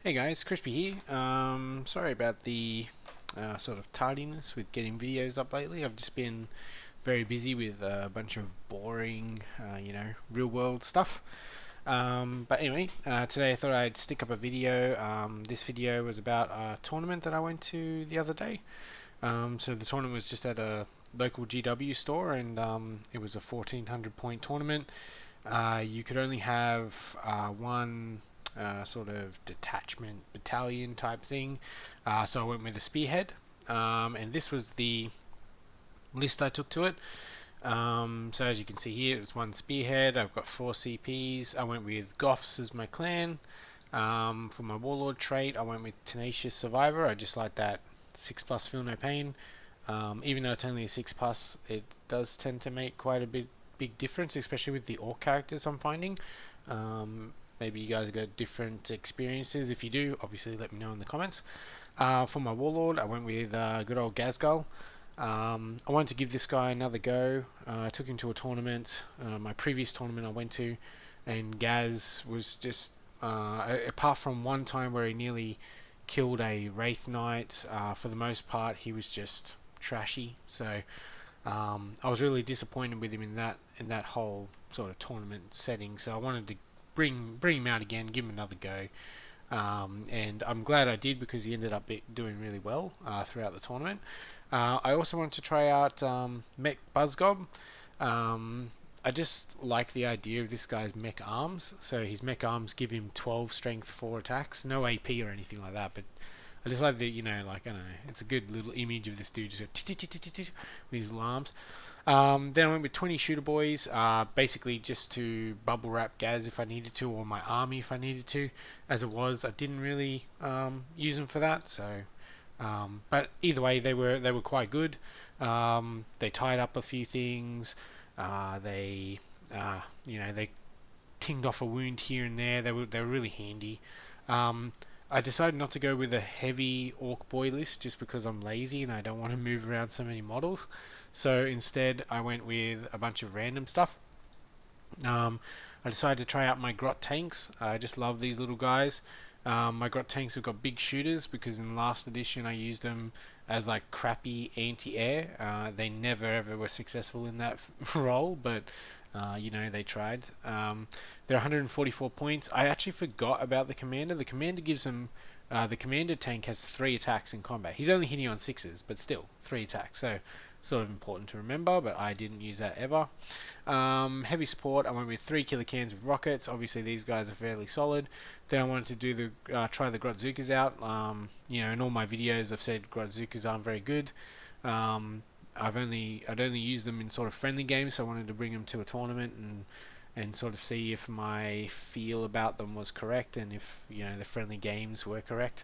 Hey guys, Crispy here. Sorry about the sort of tardiness with getting videos up lately. I've just been very busy with a bunch of boring, real world stuff. But anyway, today I thought I'd stick up a video. This video was about a tournament that I went to the other day. So the tournament was just at a local GW store, and it was a 1400 point tournament. You could only have one sort of detachment battalion type thing. So I went with a spearhead, and this was the list I took to it. So as you can see here, it was one spearhead. I've got 4 CPs. I went with Goths as my clan. For my warlord trait, I went with Tenacious Survivor. I just like that 6+ feel no pain. Even though it's only a 6+, it does tend to make quite a big difference, especially with the Ork characters I'm finding. Maybe you guys have got different experiences. If you do, obviously let me know in the comments. For my warlord, I went with good old Gazgul. I wanted to give this guy another go. I took him to a tournament, my previous tournament I went to, and Gaz was just, apart from one time where he nearly killed a Wraith Knight, for the most part he was just trashy. So I was really disappointed with him in that whole sort of tournament setting. So I wanted to bring him out again, give him another go. And I'm glad I did, because he ended up doing really well throughout the tournament. I also wanted to try out Mech Buzzgob. I just like the idea of this guy's mech arms. So his mech arms give him 12 strength, 4 attacks. No AP or anything like that, but I just like the, like, I don't know, it's a good little image of this dude just with his little arms. Then I went with 20 shooter boys, basically just to bubble wrap Gaz if I needed to, or my army if I needed to. As it was, I didn't really use them for that. So, but either way, they were quite good. They tied up a few things. They tinged off a wound here and there. They were really handy. I decided not to go with a heavy Ork boy list just because I'm lazy and I don't want to move around so many models. So instead, I went with a bunch of random stuff. I decided to try out my Grop Tanks. I just love these little guys. My Grop Tanks have got big shooters because in the last edition I used them as like crappy anti-air. They never ever were successful in that role, but they tried. They're 144 points. I actually forgot about the commander. The commander gives them. The commander tank has 3 attacks in combat. He's only hitting on 6s, but still 3 attacks. So sort of important to remember, but I didn't use that ever. Heavy support, I went with 3 killer cans with rockets. Obviously these guys are fairly solid. Then I wanted to do try the Grotzukas out. In all my videos I've said Grotzukas aren't very good. I'd only used them in sort of friendly games, so I wanted to bring them to a tournament and sort of see if my feel about them was correct, and if the friendly games were correct.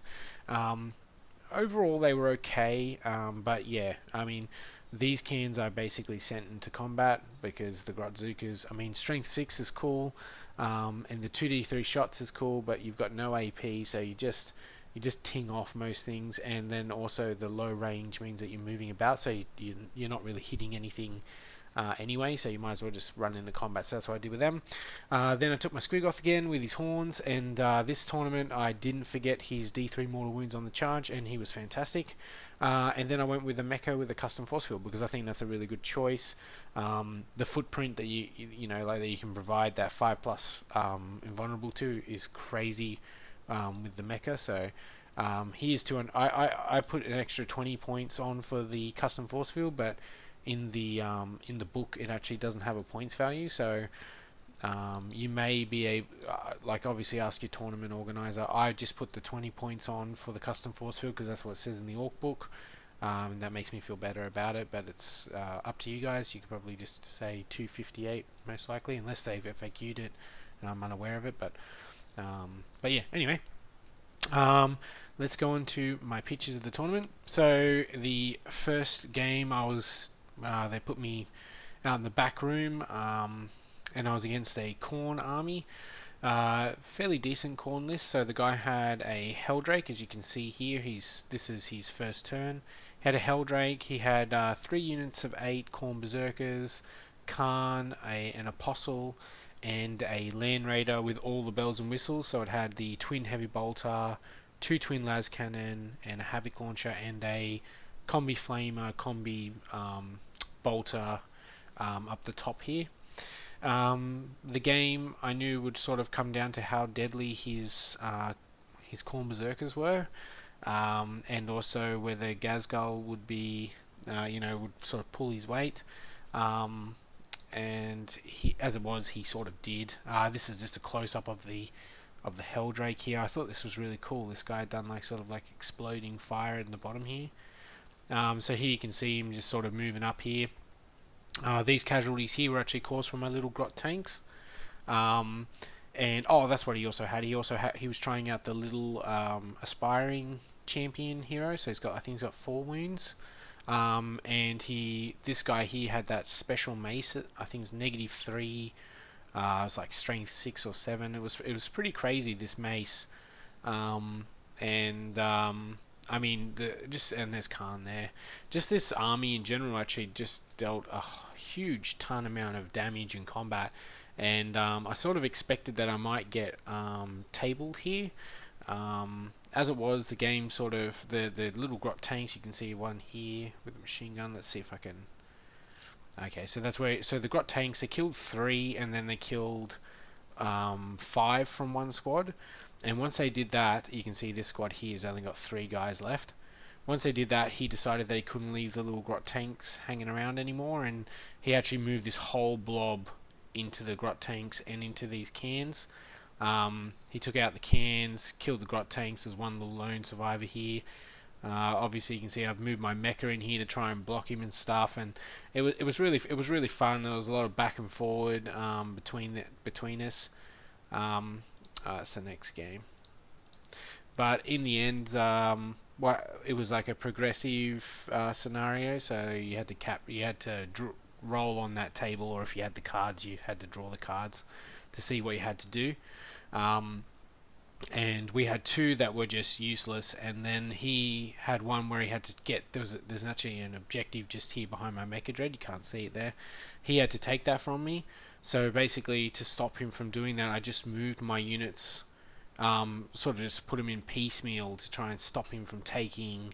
Overall they were okay, but yeah, I mean, these cans I basically sent into combat because the Grotzukas, I mean, strength 6 is cool, and the 2d3 shots is cool, but you've got no AP, so you just ting off most things, and then also the low range means that you're moving about, so you're not really hitting anything anyway, so you might as well just run into combat. So that's what I did with them. Then I took my Squigoth again with his horns, and this tournament I didn't forget his D3 mortal wounds on the charge, and he was fantastic. And then I went with the Mecha with the custom force field because I think that's a really good choice. The footprint that that you can provide that 5+ invulnerable to is crazy with the Mecha. So he is I put an extra 20 points on for the custom force field, but in the book it actually doesn't have a points value, so you may be obviously ask your tournament organizer. I just put the 20 points on for the custom force field because that's what it says in the Ork book, and that makes me feel better about it, but it's up to you guys. You could probably just say 258 most likely, unless they've FAQ'd it and I'm unaware of it, but yeah, anyway, let's go on to my pictures of the tournament. So the first game they put me out in the back room, and I was against a Khorne army. Fairly decent Khorne list. So the guy had a Helldrake, as you can see here. This is his first turn. He had a Helldrake. He had 3 units of 8 Khorne Berserkers, Khan, an Apostle, and a Land Raider with all the bells and whistles. So it had the twin heavy bolter, 2 twin las cannon, and a havoc launcher, and a combi flamer, combi bolter up the top here. The game I knew would sort of come down to how deadly his Khorne berserkers were, and also whether Ghazghkull would be, would sort of pull his weight. And he, as it was, he sort of did. This is just a close up of the Helldrake here. I thought this was really cool. This guy had done like sort of like exploding fire in the bottom here. So here you can see him just sort of moving up here. These casualties here were actually caused from my little Grop Tanks. And that's what he also had. He was trying out the little aspiring champion hero. So I think he's got 4 wounds. And this guy here had that special mace. I think it's -3. It's like strength 6 or 7. It was pretty crazy, this mace. I mean, and there's Kan there. Just this army in general actually just dealt a huge amount of damage in combat, and I sort of expected that I might get tabled here. As it was, the game sort of the little Grop Tanks. You can see one here with a machine gun. Let's see if I can. Okay, so that's where. So the Grop Tanks, they killed 3, and then they killed 5 from one squad. And once they did that, you can see this squad here has only got 3 guys left. Once they did that, he decided they couldn't leave the little Grop Tanks hanging around anymore, and he actually moved this whole blob into the Grop Tanks and into these cans. He took out the cans, killed the Grop Tanks. There's one little lone survivor here. Obviously, you can see I've moved my mecha in here to try and block him and stuff, and it was really fun. There was a lot of back and forward between us. It's the next game, but in the end, it was like a progressive scenario. So you had to roll on that table, or if you had the cards, you had to draw the cards to see what you had to do. And we had 2 that were just useless, and then he had one where he had to get there's actually an objective just here behind my mecha dread. You can't see it there. He had to take that from me. So basically, to stop him from doing that, I just moved my units, sort of just put him in piecemeal to try and stop him from taking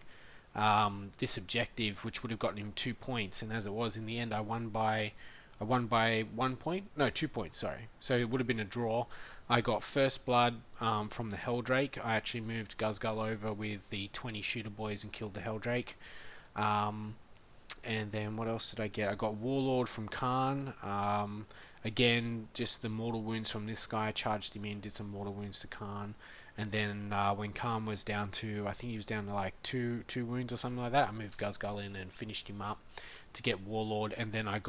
this objective, which would have gotten him 2 points. And as it was, in the end, I won by 1 point. No, 2 points. Sorry. So it would have been a draw. I got first blood from the Helldrake. I actually moved Ghazghkull over with the 20 shooter boys and killed the Helldrake. And then what else did I get? I got Warlord from Kan. Again, just the mortal wounds from this guy. Charged him in, did some mortal wounds to Kan. And then when Kan was down to, I think he was down to like two wounds or something like that, I moved Ghazghkull in and finished him up to get Warlord. And then I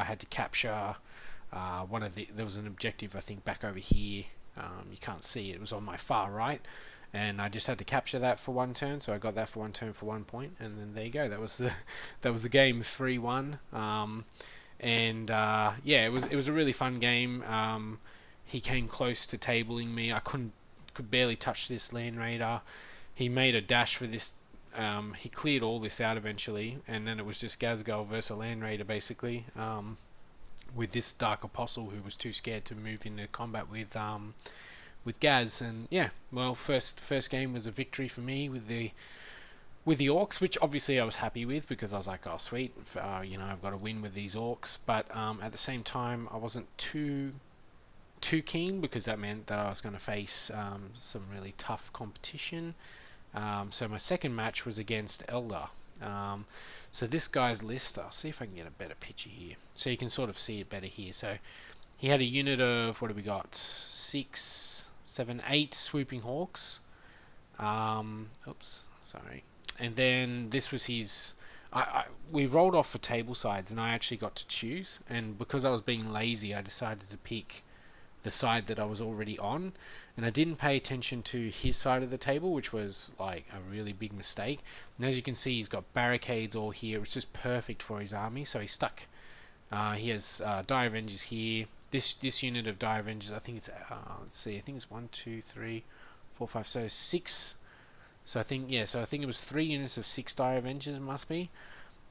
had to capture there was an objective, I think, back over here. You can't see it. It was on my far right. And I just had to capture that for 1 turn, so I got that for 1 turn for 1 point, and then there you go. That was the game, 3-1. Yeah, it was a really fun game. He came close to tabling me. I could barely touch this Land Raider. He made a dash for this. He cleared all this out eventually, and then it was just Ghazghkull versus a Land Raider basically. With this Dark Apostle who was too scared to move into combat with Gaz. And yeah, well, first game was a victory for me with the Orkz, which obviously I was happy with, because I was like, oh sweet, I've got to win with these Orkz. But at the same time, I wasn't too keen, because that meant that I was going to face some really tough competition. So my second match was against Elder. So this guy's list, I'll see if I can get a better picture here, so you can sort of see it better here. So he had a unit of, what have we got, 6, 7, 8 swooping hawks. Oops, sorry. And then this was his. We rolled off for table sides, and I actually got to choose. And because I was being lazy, I decided to pick the side that I was already on, and I didn't pay attention to his side of the table, which was like a really big mistake. And as you can see, he's got barricades all here. It's just perfect for his army. So he stuck. He has Dire Avengers here. This unit of Dire Avengers, I think it's let's see, I think it's 1, 2, 3, 4, 5, so 6. So I think it was 3 units of 6 Dire Avengers, it must be.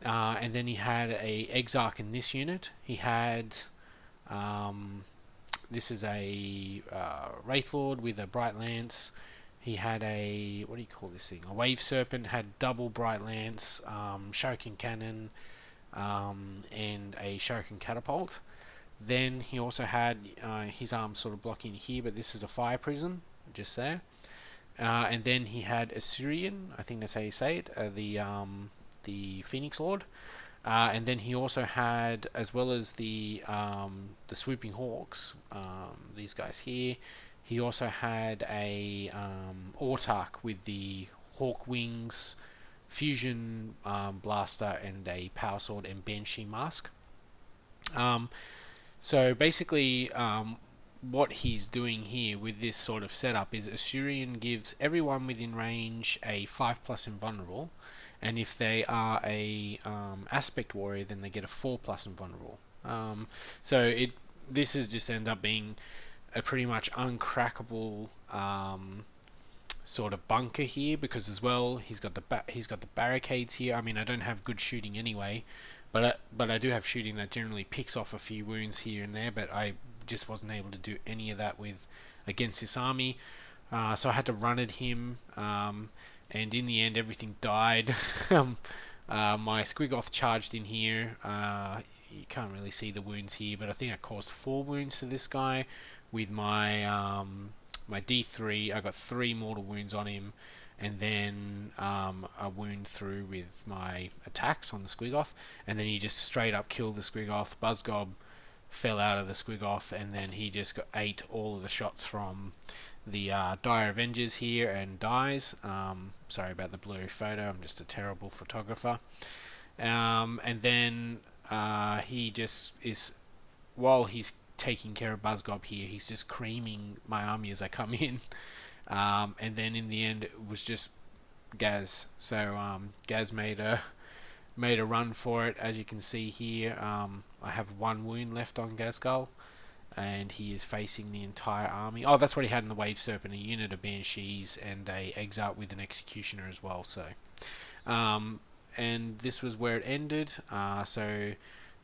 And then he had a Exarch in this unit. He had this is a Wraith Lord with a Bright Lance. He had a, what do you call this thing? A Wave Serpent, had double Bright Lance, Shuriken Cannon, and a Shuriken Catapult. Then he also had his arms sort of blocking here, but this is a Fire Prison, just there. And then he had Assyrian, I think that's how you say it, the Phoenix Lord. And then he also had, as well as the Swooping Hawks, these guys here, he also had a Orkz with the Hawk Wings, Fusion Blaster, and a Power Sword and Banshee Mask. So basically, what he's doing here with this sort of setup is Assyrian gives everyone within range a 5+ invulnerable, and if they are a aspect warrior, then they get a 4+ invulnerable. So this has just ended up being a pretty much uncrackable sort of bunker here, because as well he's got the barricades here. I mean, I don't have good shooting anyway, but I do have shooting that generally picks off a few wounds here and there, but I just wasn't able to do any of that against this army. So I had to run at him, and in the end everything died. My Squigoth charged in here. You can't really see the wounds here, but I think I caused 4 wounds to this guy with my my D3. I got 3 mortal wounds on him, and then a wound through with my attacks on the Squigoth, and then he just straight up killed the Squigoth. Buzzgob fell out of the Squigoth, and then he just ate all of the shots from the Dire Avengers here and dies. Sorry about the blurry photo, I'm just a terrible photographer. And then he just is, while he's taking care of Buzzgob here, he's just creaming my army as I come in. And then in the end it was just Gaz. So Gaz made a run for it. As you can see here, I have 1 wound left on Gazgal, and he is facing the entire army. Oh, that's what he had in the Wave Serpent, a unit of Banshees and a Exarch with an Executioner as well. So and this was where it ended. So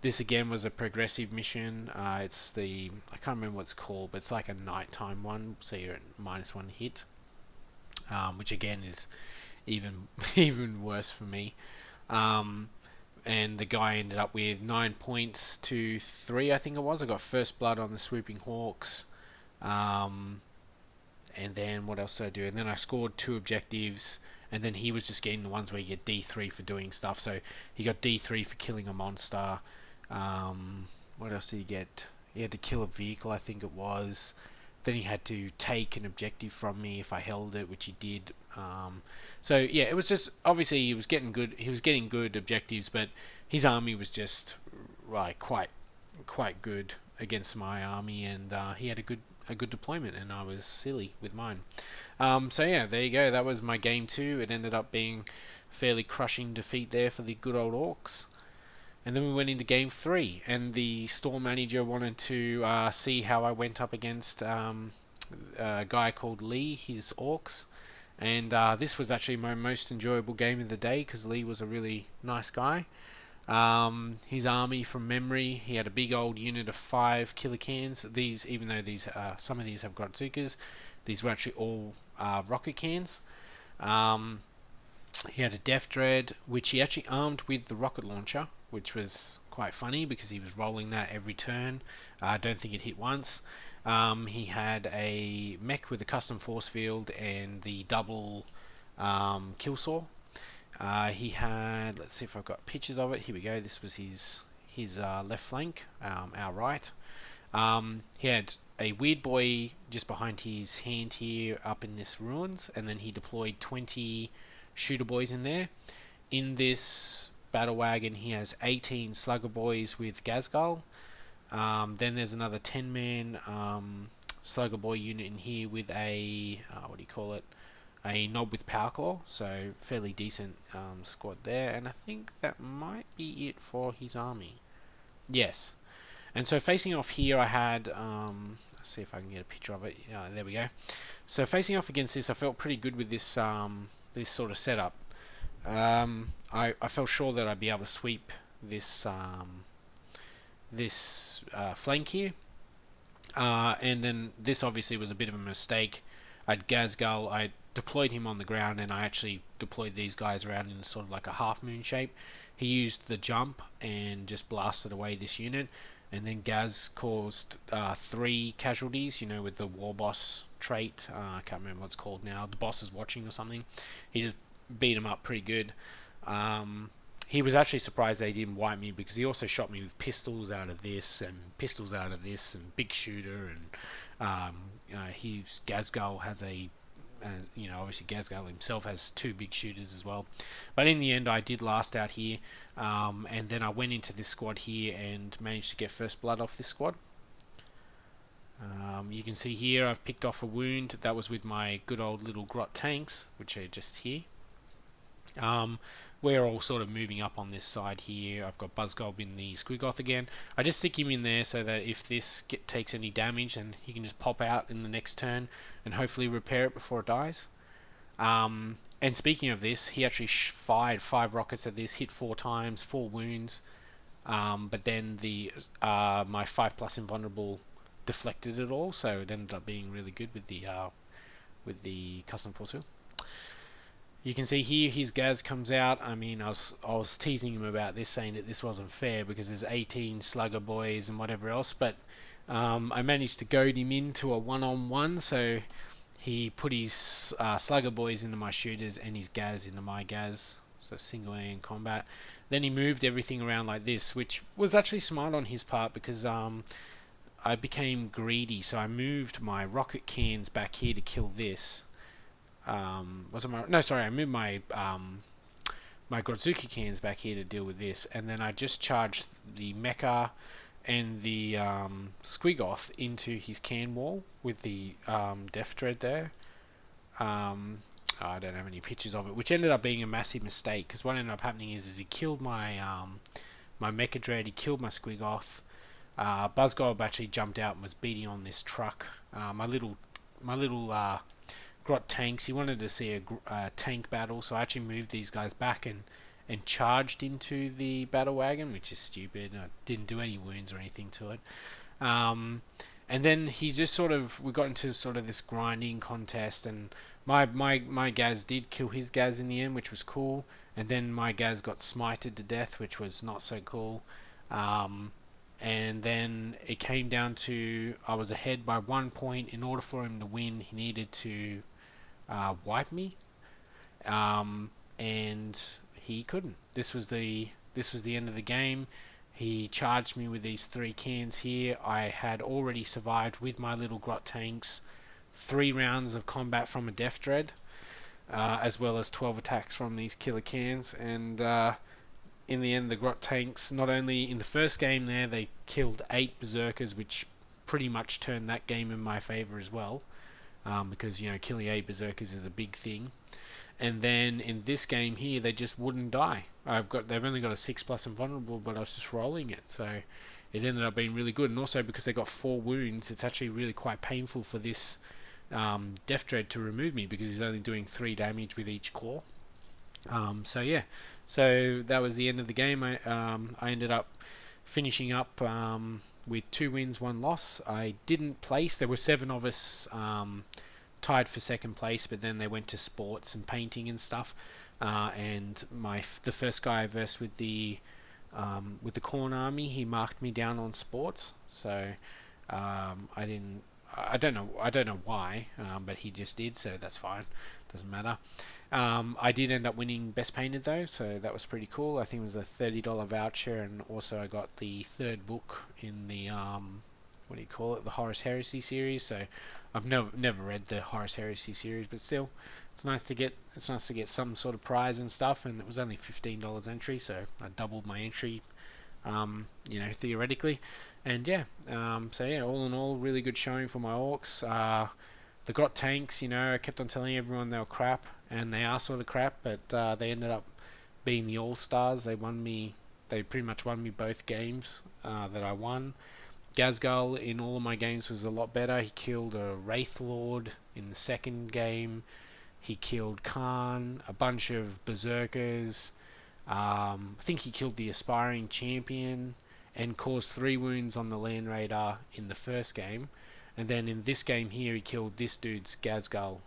this again was a progressive mission. It's the, I can't remember what it's called, but it's like a nighttime one, so you're at -1 hit, which again is even worse for me. And the guy ended up with 9 points to 3, I think it was. I got first blood on the Swooping Hawks. And then what else did I do? And then I scored 2 objectives, and then he was just getting the ones where you get D3 for doing stuff. So he got D3 for killing a monster. What else did he get? He had to kill a vehicle, I think it was. Then he had to take an objective from me if I held it, which he did. So yeah, it was just, obviously he was getting good objectives, but his army was just quite good against my army, and he had a good deployment, and I was silly with mine. So yeah, there you go. That was my game 2. It ended up being fairly crushing defeat there for the good old Orkz. And then we went into game 3, and the store manager wanted to see how I went up against a guy called Lee, his Orkz. And this was actually my most enjoyable game of the day, because Lee was a really nice guy. His army, from memory, he had a big old unit of 5 Killicans. These, even though these some of these have Grotzukas, these were actually all rocket cans. He had a Death Dread, which he actually armed with the rocket launcher, which was quite funny because he was rolling that every turn. I don't think it hit once. He had a mech with a custom force field and the double kill saw. He had, let's see if I've got pictures of it. Here we go. This was his left flank, our right. He had a weird boy just behind his hand here up in this ruins, and then he deployed 20 shooter boys in there. In this battle wagon he has 18 slugger boys with Gazgal. Then there's another 10-man slugger boy unit in here with a what do you call it, a knob with power claw, so fairly decent squad there. And I think that might be it for his army. Yes. And so facing off here I had let's see if I can get a picture of it. There we go. So facing off against this, I felt pretty good with this this sort of setup. I felt sure that I'd be able to sweep this this flank here. And then this obviously was a bit of a mistake. I'd Gazgull, I deployed him on the ground, and I actually deployed these guys around in sort of like a half moon shape. He used the jump and just blasted away this unit, and then Gaz caused 3 casualties, with the war boss trait. I can't remember what it's called now. The boss is watching or something. He just beat him up pretty good. He was actually surprised they didn't wipe me, because he also shot me with pistols out of this and pistols out of this and big shooter, and his Gazgull has obviously Gazgull himself has 2 big shooters as well. But in the end I did last out here, and then I went into this squad here and managed to get first blood off this squad. You can see here I've picked off a wound. That was with my good old little Grop Tanks, which are just here. We're all sort of moving up on this side here. I've got Buzzgob in the Squigoth again. I just stick him in there so that if this takes any damage, then he can just pop out in the next turn and hopefully repair it before it dies. And speaking of this, he actually fired 5 rockets at this, hit 4 times, 4 wounds. But then my 5+ invulnerable deflected it all, so it ended up being really good with the custom force field. You can see here his Gaz comes out. I mean, I was teasing him about this, saying that this wasn't fair because there's 18 slugger boys and whatever else, but I managed to goad him into a 1-on-1, so he put his slugger boys into my shooters and his Gaz into my Gaz, so single aim combat. Then he moved everything around like this, which was actually smart on his part, because I became greedy, so I moved my rocket cans back here to kill this. I moved my my Godzuki cans back here to deal with this, and then I just charged the mecha and the Squigoth into his can wall with the Death Dread there. I don't have any pictures of it, which ended up being a massive mistake, because what ended up happening is he killed my my Mecha Dread, he killed my Squigoth. Buzzgob actually jumped out and was beating on this truck. My little Grop Tanks, he wanted to see a tank battle, so I actually moved these guys back and charged into the battle wagon, which is stupid. I didn't do any wounds or anything to it. And then he just we got into sort of this grinding contest, and my Gaz did kill his Gaz in the end, which was cool. And then my Gaz got smited to death, which was not so cool. And then it came down to I was ahead by 1 point. In order for him to win, he needed to wipe me, and he couldn't. This was the end of the game. He charged me with these 3 cans here. I had already survived with my little Grot Tanks 3 rounds of combat from a Death Dread, as well as 12 attacks from these killer cans, and in the end the Grot Tanks, not only in the first game there, they killed 8 berserkers, which pretty much turned that game in my favour as well. Because killing 8 berserkers is a big thing, and then in this game here they just wouldn't die. They've only got a 6+ invulnerable, but I was just rolling it, so it ended up being really good. And also because they got 4 wounds, it's actually really quite painful for this Death Dread to remove me, because he's only doing 3 damage with each claw. So yeah, so that was the end of the game. I ended up finishing up with 2 wins, 1 loss. I didn't place. There were 7 of us tied for second place, but then they went to sports and painting and stuff. And the first guy I versed with the Corn Army, he marked me down on sports. So I don't know why, but he just did. So that's fine. Doesn't matter. I did end up winning Best Painted though, so that was pretty cool. I think it was a $30 voucher, and also I got the 3rd book in the the Horus Heresy series. So I've never read the Horus Heresy series, but still, it's nice to get some sort of prize and stuff. And it was only $15 entry, so I doubled my entry, theoretically. And yeah, all in all, really good showing for my Orks. The Grot Tanks, I kept on telling everyone they were crap, and they are sort of crap, but they ended up being the all-stars. They pretty much won me both games that I won. Gazgull in all of my games was a lot better. He killed a Wraith Lord in the second game. He killed Khan, a bunch of berserkers. I think he killed the Aspiring Champion and caused 3 wounds on the Land Raider in the first game. And then in this game here, he killed this dude's Gazgal,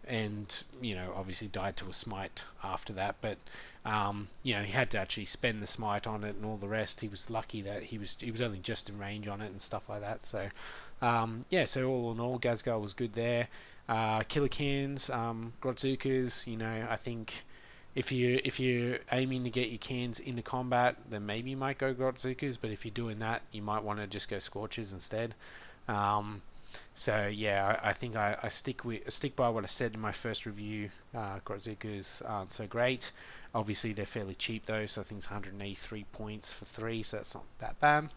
and obviously died to a smite after that. But he had to actually spend the smite on it and all the rest. He was lucky that he was only just in range on it and stuff like that. So so all in all, Gazgal was good there. Killer cans, Grotzukas, I think if you're aiming to get your cans into combat, then maybe you might go Grotzukas, but if you're doing that, you might want to just go Scorches instead. I think I stick by what I said in my first review. Grotzukas aren't so great. Obviously they're fairly cheap though, so I think it's 183 points for 3, so that's not that bad.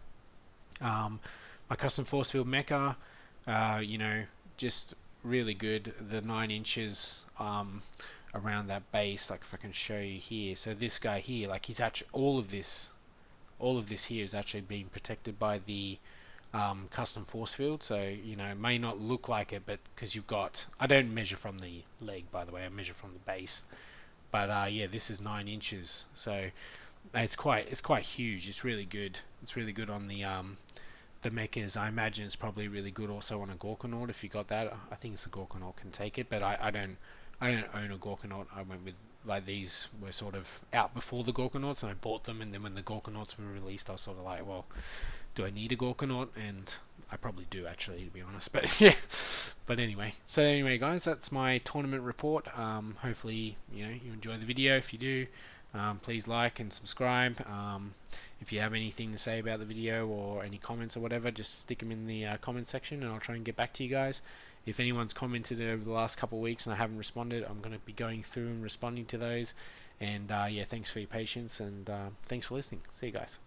My custom force field mecha, just really good. The 9 inches around that base, like if I can show you here. So this guy here, like he's actually all of this here is actually being protected by the custom force field. So it may not look like it, but because you've got, I don't measure from the leg, by the way, I measure from the base. But this is 9 inches, so it's quite huge. It's really good. It's really good on the mechas. I imagine it's probably really good also on a Gorkanaut if you got that. I think it's a Gorkanaut can take it, but I don't own a Gorkanaut. I went with, like, these were sort of out before the Gorkanauts, and I bought them, and then when the Gorkanauts were released, I was sort of like, well, do I need a Gorkanaut? And I probably do, actually, to be honest. But yeah, but anyway. So anyway, guys, that's my tournament report. Hopefully, you enjoy the video. If you do, please like and subscribe. If you have anything to say about the video or any comments or whatever, just stick them in the comment section, and I'll try and get back to you guys. If anyone's commented over the last couple of weeks and I haven't responded, I'm going to be going through and responding to those. And thanks for your patience, and thanks for listening. See you guys.